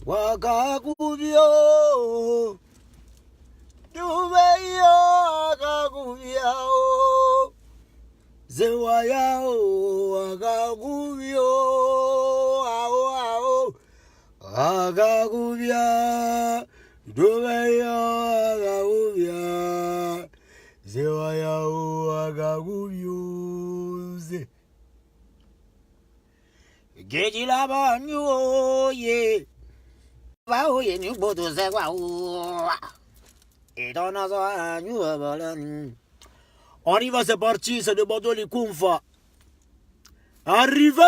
wakakuvyo dubeyo wakakuvyao zewa yao wakakuvyo ao wakakuvya dubeyo wakakuvya zewa yao wakakuvyo ze geji la banyo ye ba o ye ni bodo ze kwa o et dans un nous on y va, c'est parti, c'est de Bordeaux les Koumfa. Arrivé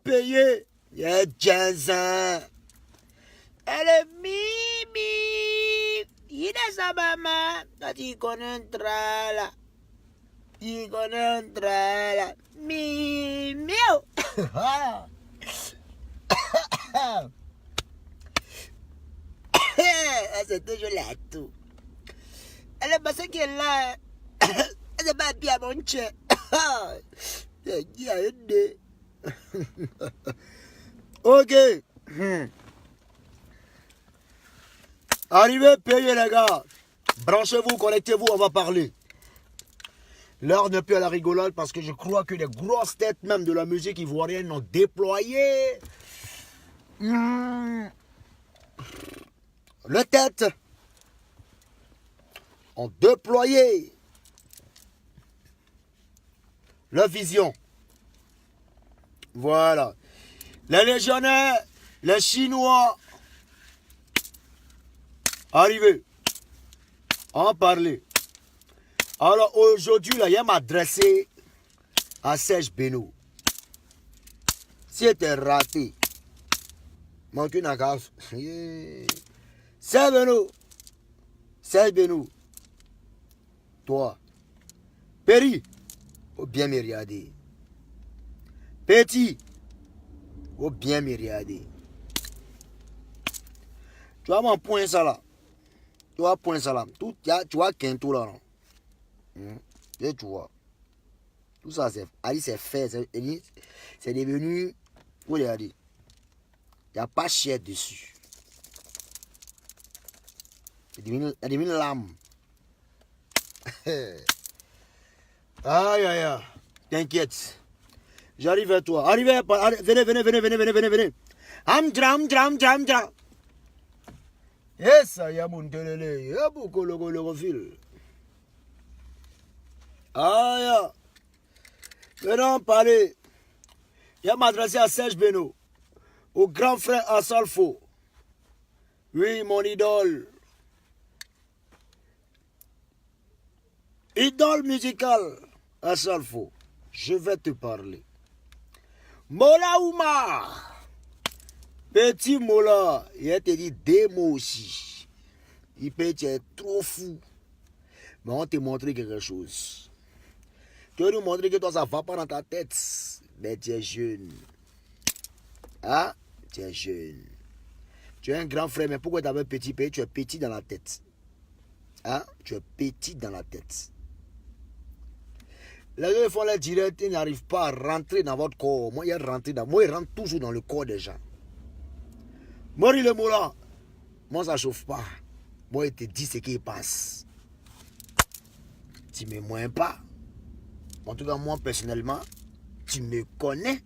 payé, y'a Jaza. Elle est mimi, il est sa maman, il connaît un trala. Il connaît un trala. Mimi. C'était je l'ai tout. Elle est passée qu'elle est là. Elle est pas bien mon chien. Ok. Arrivez, payez les gars. Branchez-vous, connectez-vous, on va parler. L'heure n'est plus à la rigolade parce que je crois que les grosses têtes même de la musique ivoirienne ont déployé les têtes ont déployé leur vision. Voilà. Les légionnaires, les Chinois, arrivés, en parler. Alors aujourd'hui, là, il m'a adressé à Serge Beno. Si c'était raté, mon cul n'a qu'à. Serge Beno, toi, Péri, faut bien me regarder. Petit, faut bien me regarder. Tu vois mon point ça là. Tu vois point ça là. Tu vois qu'un tout là. Et tu vois. Tout ça c'est fait. C'est devenu. Vous regardez. Il n'y a pas cher dessus. C'est devenu l'âme. Aïe aïe aïe. T'inquiète. J'arrive à toi. Arrivez. Venez. Amdram. Yes, ça y a mon télé. Il y a beaucoup le fil. Aïe. Venons parler. Il y a m'adressé à Serge Beno. Au grand frère Assalfo. Oui, mon idole. Idole musicale Assalfo. Je vais te parler. Mola Ouma. Petit Mola. Il te dit des mots aussi. Il peut être trop fou. Mais on te montré quelque chose. Tu veux nous montrer que toi ça va pas dans ta tête. Mais tu es jeune. Ah, tu es jeune. Tu es un grand frère, mais pourquoi tu avais petit pays? Tu es petit dans la tête. Ah, tu es petit dans la tête. Les gens font les directs, ils n'arrivent pas à rentrer dans votre corps. Moi, il rentre toujours dans le corps des gens. Mori le moula. Moi, ça ne chauffe pas. Moi, il te dit ce qui passe. Tu ne me moins pas. En tout cas, moi, personnellement, tu me connais.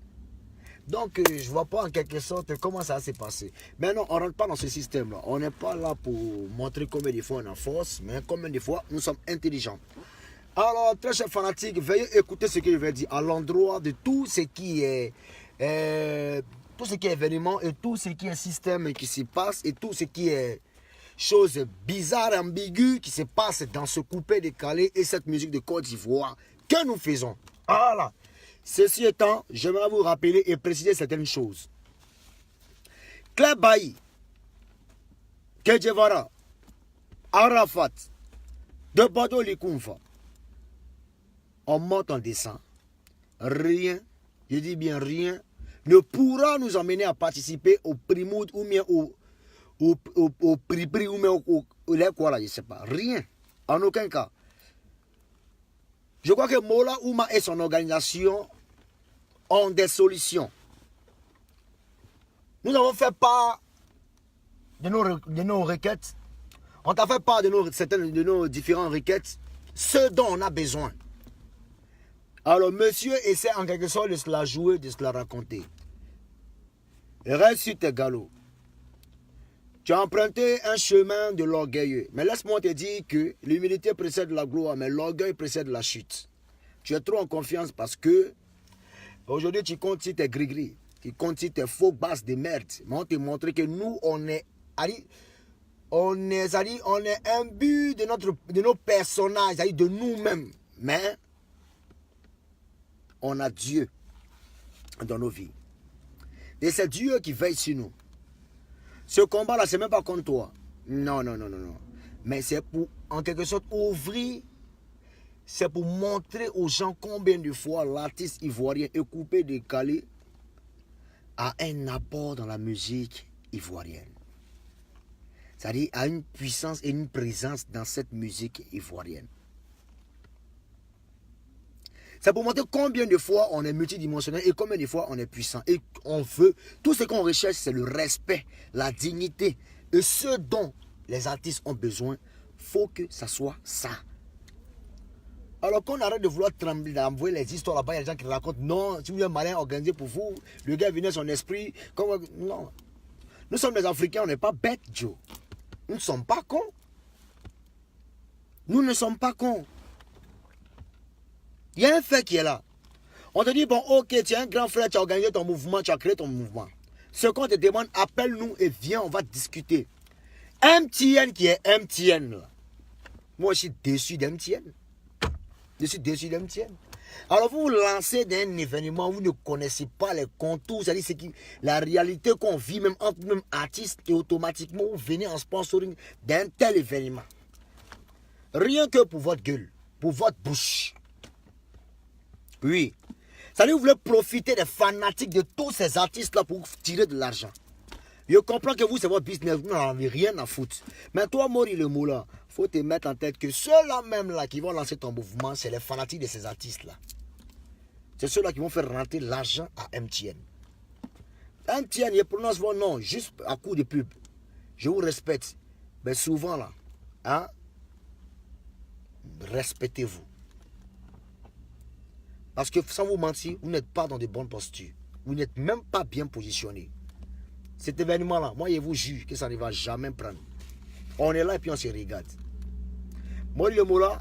Donc, je ne vois pas en quelque sorte comment ça s'est passé. Mais non, on ne rentre pas dans ce système-là. On n'est pas là pour montrer combien de fois on a force, mais combien de fois nous sommes intelligents. Alors, très chers fanatiques, veuillez écouter ce que je vais dire à l'endroit de tout ce qui est événement et tout ce qui est système qui se passe et tout ce qui est choses bizarres, ambiguës qui se passe dans ce coupé décalé et cette musique de Côte d'Ivoire que nous faisons. Voilà. Ceci étant, j'aimerais vous rappeler et préciser certaines choses. Claire Bailly, Kedjevara, Arafat, de Bordeaux Likoumfa, on monte, on descend. Rien, je dis bien rien, ne pourra nous emmener à participer au primoud ou bien au prix ou bien au quoi là, je ne sais pas. Rien, en aucun cas. Je crois que Mola Ouma et son organisation ont des solutions. Nous avons fait part de nos requêtes. On t'a fait part de certaines de nos différentes requêtes. Ce dont on a besoin. Alors, monsieur essaie en quelque sorte de se la jouer, de se la raconter. Reste sur tes galops. Tu as emprunté un chemin de l'orgueilleux. Mais laisse-moi te dire que l'humilité précède la gloire, mais l'orgueil précède la chute. Tu es trop en confiance parce que aujourd'hui tu comptes sur tes gris-gris, tu comptes sur tes faux basses de merde. Mais on te montre que nous, on est un but de nos personnages, de nous-mêmes. Mais on a Dieu dans nos vies. Et c'est Dieu qui veille sur nous. Ce combat-là, ce n'est même pas contre toi. Non. Mais c'est pour, en quelque sorte, ouvrir. C'est pour montrer aux gens combien de fois l'artiste ivoirien est coupé décalé a un apport dans la musique ivoirienne. C'est-à-dire a une puissance et une présence dans cette musique ivoirienne. C'est pour montrer combien de fois on est multidimensionnel et combien de fois on est puissant. Et on veut, tout ce qu'on recherche, c'est le respect, la dignité. Et ce dont les artistes ont besoin, il faut que ça soit ça. Alors qu'on arrête de vouloir trembler, d'envoyer les histoires là-bas, il y a des gens qui racontent, non, si vous êtes malin organisé pour vous, le gars venait son esprit, non. Nous sommes des Africains, on n'est pas bêtes, Joe. Nous ne sommes pas cons. Nous ne sommes pas cons. Il y a un fait qui est là. On te dit, bon, ok, tu es un grand frère, tu as organisé ton mouvement, tu as créé ton mouvement. Ce qu'on te demande, appelle-nous et viens, on va discuter. MTN qui est MTN, là. Moi, je suis déçu d'MTN. Je suis déçu d'MTN. Alors, vous vous lancez dans un événement où vous ne connaissez pas les contours, c'est-à-dire la réalité qu'on vit, même entre même artistes, et automatiquement, vous venez en sponsoring d'un tel événement. Rien que pour votre gueule, pour votre bouche. Oui. C'est-à-dire que vous voulez profiter des fanatiques de tous ces artistes-là pour tirer de l'argent. Je comprends que vous, c'est votre business, vous n'en avez rien à foutre. Mais toi, Mori le Moula, il faut te mettre en tête que ceux-là même là qui vont lancer ton mouvement, c'est les fanatiques de ces artistes-là. C'est ceux-là qui vont faire rentrer l'argent à MTN. MTN, il prononce vos noms juste à coup de pub. Je vous respecte. Mais souvent là, hein, respectez-vous. Parce que sans vous mentir, vous n'êtes pas dans de bonnes postures. Vous n'êtes même pas bien positionné. Cet événement-là, moi, je vous jure que ça ne va jamais prendre. On est là et puis on se regarde. Moi, le mot là,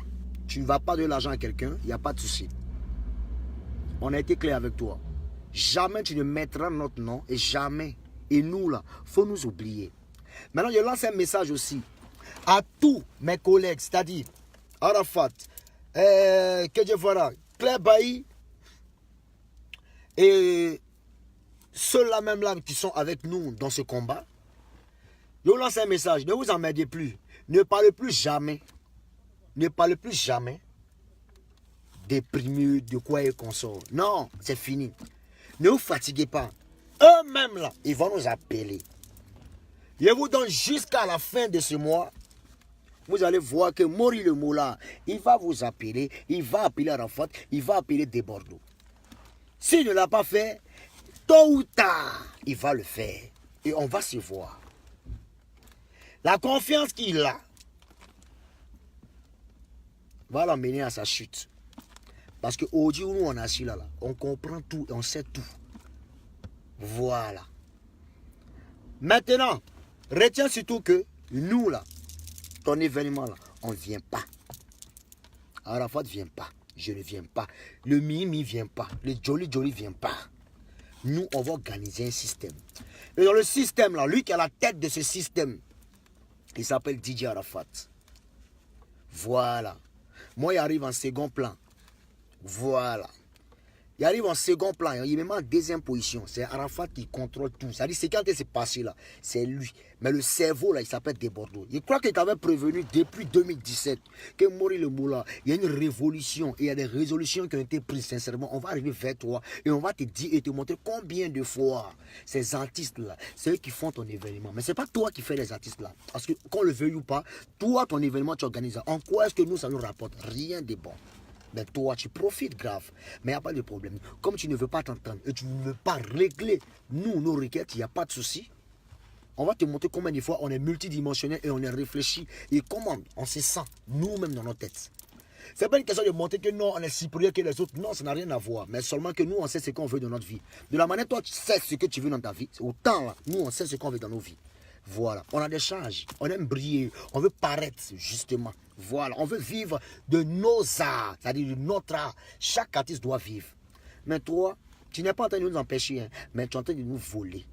tu ne vas pas de l'argent à quelqu'un, il n'y a pas de souci. On a été clair avec toi. Jamais tu ne mettras notre nom et jamais. Et nous là, il faut nous oublier. Maintenant, je lance un message aussi à tous mes collègues, c'est-à-dire Arafat, Kedjefara, Claire Bailly et ceux-là même là qui sont avec nous dans ce combat. Je vous lance un message, ne vous emmerdez plus. Ne parlez plus jamais. Ne parlez plus jamais des primus, de quoi ils consortent. Non, c'est fini. Ne vous fatiguez pas. Eux-mêmes là, ils vont nous appeler. Je vous donne jusqu'à la fin de ce mois. Vous allez voir que Mori le Moula, il va vous appeler, il va appeler Arafat, il va appeler Desbordeaux. S'il ne l'a pas fait, tôt ou tard, il va le faire. Et on va se voir. La confiance qu'il a va l'emmener à sa chute. Parce qu'aujourd'hui, où on est assis là, on comprend tout et on sait tout. Voilà. Maintenant, retiens surtout que nous là, ton événement là, on ne vient pas. Arafat ne vient pas. Je ne viens pas. Le Mimi ne vient pas. Le Jolly ne vient pas. Nous, on va organiser un système. Et dans le système là, lui qui est à la tête de ce système, il s'appelle DJ Arafat. Voilà. Moi, il arrive en second plan. Voilà. Il arrive en second plan. Il me met en deuxième position. C'est Arafat qui contrôle tout. C'est-à-dire, c'est quand il s'est passé là. C'est lui. Mais le cerveau là, il s'appelle Desbordeaux. Je crois qu'il t'avait prévenu depuis 2017 que Mori le Moula, il y a une révolution. Et il y a des résolutions qui ont été prises sincèrement. On va arriver vers toi et on va te dire et te montrer combien de fois ces artistes là, c'est eux qui font ton événement. Mais ce n'est pas toi qui fais les artistes là. Parce que qu'on le veuille ou pas, toi, ton événement, tu organises. En quoi est-ce que nous, ça nous rapporte? Rien de bon. Ben toi, tu profites grave. Mais il n'y a pas de problème. Comme tu ne veux pas t'entendre et tu ne veux pas régler nos requêtes, il n'y a pas de souci. On va te montrer combien de fois on est multidimensionnel et on est réfléchi. Et comment on se sent nous-mêmes dans nos têtes. Ce n'est pas une question de montrer que non, on est supérieur que les autres. Non, ça n'a rien à voir. Mais seulement que nous, on sait ce qu'on veut dans notre vie. De la manière toi, tu sais ce que tu veux dans ta vie. Autant là, nous, on sait ce qu'on veut dans nos vies. Voilà. On a des charges. On aime briller. On veut paraître, justement. Voilà. On veut vivre de nos arts. C'est-à-dire de notre art. Chaque artiste doit vivre. Mais toi, tu n'es pas en train de nous empêcher. Hein, mais tu es en train de nous voler.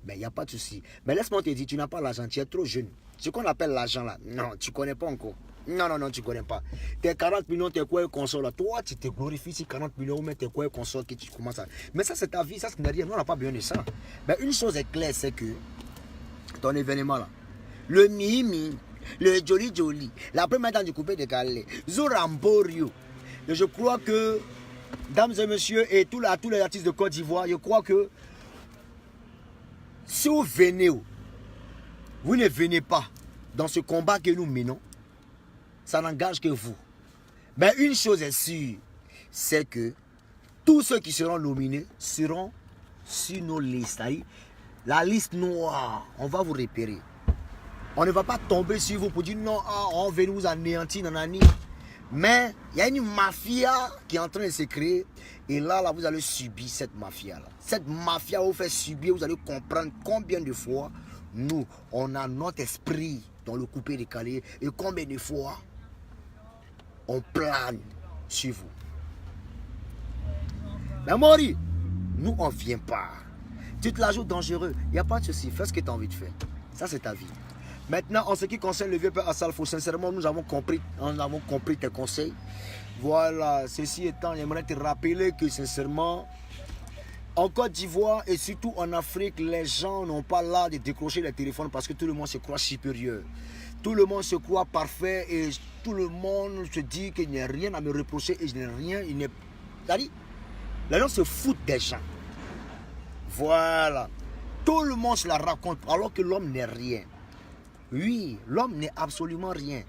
Mais il n'y a pas de souci. Mais laisse-moi te dire, tu n'as pas l'argent. Tu es trop jeune. Ce qu'on appelle l'argent là, non, tu ne connais pas encore. Non, tu ne connais pas. Tes 40 millions, tes quoi console là. Toi, tu te glorifies si 40 millions, mais tes quoi console que tu commences à. Mais ça, c'est ta vie, ça, ce n'est rien. Nous, on n'a pas besoin de ça. Mais une chose est claire, c'est que ton événement là, le Mimi, le Joli, la première dame du coupé de Calais, Zoramborio. Je crois que, dames et messieurs, et tous les artistes de Côte d'Ivoire, je crois que si vous venez, vous ne venez pas dans ce combat que nous menons, ça n'engage que vous. Mais une chose est sûre, c'est que tous ceux qui seront nominés seront sur nos listes. La liste noire, on va vous repérer. On ne va pas tomber sur vous pour dire non, on veut nous anéantir, nanani. Mais il y a une mafia qui est en train de se créer. Et là, vous allez subir cette mafia-là. Cette mafia vous fait subir, vous allez comprendre combien de fois nous, on a notre esprit dans le coupé décalé. Et combien de fois on plane sur vous. Mais Mori, nous on ne vient pas. Tu te la joues dangereux. Il n'y a pas de souci. Fais ce que tu as envie de faire. Ça, c'est ta vie. Maintenant, en ce qui concerne le vieux père Assalfo, sincèrement, nous avons compris tes conseils. Voilà, ceci étant, j'aimerais te rappeler que sincèrement, en Côte d'Ivoire et surtout en Afrique, les gens n'ont pas l'art de décrocher les téléphones parce que tout le monde se croit supérieur. Tout le monde se croit parfait et tout le monde se dit qu'il n'y a rien à me reprocher et je n'ai rien. C'est-à-dire, les gens se foutent des gens. Voilà. Tout le monde se la raconte alors que l'homme n'est rien. Oui, l'homme n'est absolument rien.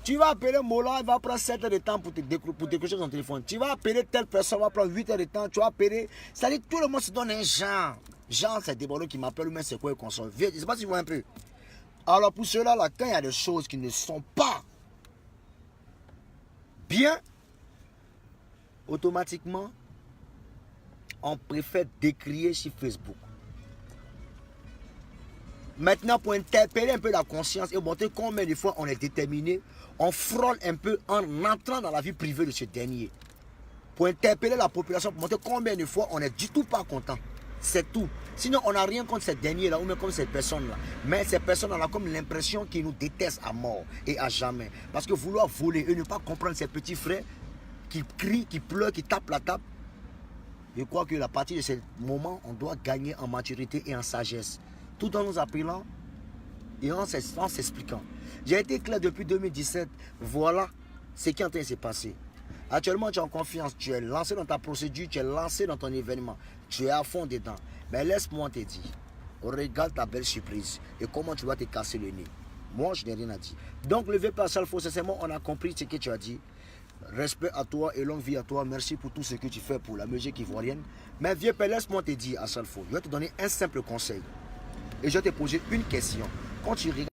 Tu vas appeler Mola, il va prendre 7 heures de temps pour décrocher son téléphone. Tu vas appeler telle personne, il va prendre 8 heures de temps. Tu vas appeler. C'est-à-dire tout le monde se donne un genre. Genre, c'est des bonhommes qui m'appellent, mais c'est quoi le console. Je ne sais pas si vous voyez un peu. Alors pour cela, là, quand il y a des choses qui ne sont pas bien, automatiquement, on préfère décrier sur Facebook. Maintenant, pour interpeller un peu la conscience et montrer combien de fois on est déterminé, on frôle un peu en entrant dans la vie privée de ce dernier. Pour interpeller la population, pour montrer combien de fois on n'est du tout pas content. C'est tout. Sinon, on n'a rien contre ces derniers-là ou même contre ces personnes-là. Mais ces personnes-là ont comme l'impression qu'ils nous détestent à mort et à jamais. Parce que vouloir voler et ne pas comprendre ces petits frères qui crient, qui pleurent, qui tapent la table. Je crois qu'à partir de ce moment, on doit gagner en maturité et en sagesse. Tout en nous appelant et en s'expliquant. J'ai été clair depuis 2017. Voilà ce qui est en train de se passer. Actuellement, tu es en confiance. Tu es lancé dans ta procédure. Tu es lancé dans ton événement. Tu es à fond dedans. Mais laisse-moi te dire. Regarde ta belle surprise. Et comment tu vas te casser le nez. Moi, je n'ai rien à dire. Donc, le vieux père Assalfo, sincèrement, on a compris ce que tu as dit. Respect à toi et longue vie à toi. Merci pour tout ce que tu fais pour la musique ivoirienne. Mais vieux père, laisse-moi te dire, Assalfo, je vais te donner un simple conseil. Et je vais te poser une question. Quand tu regardes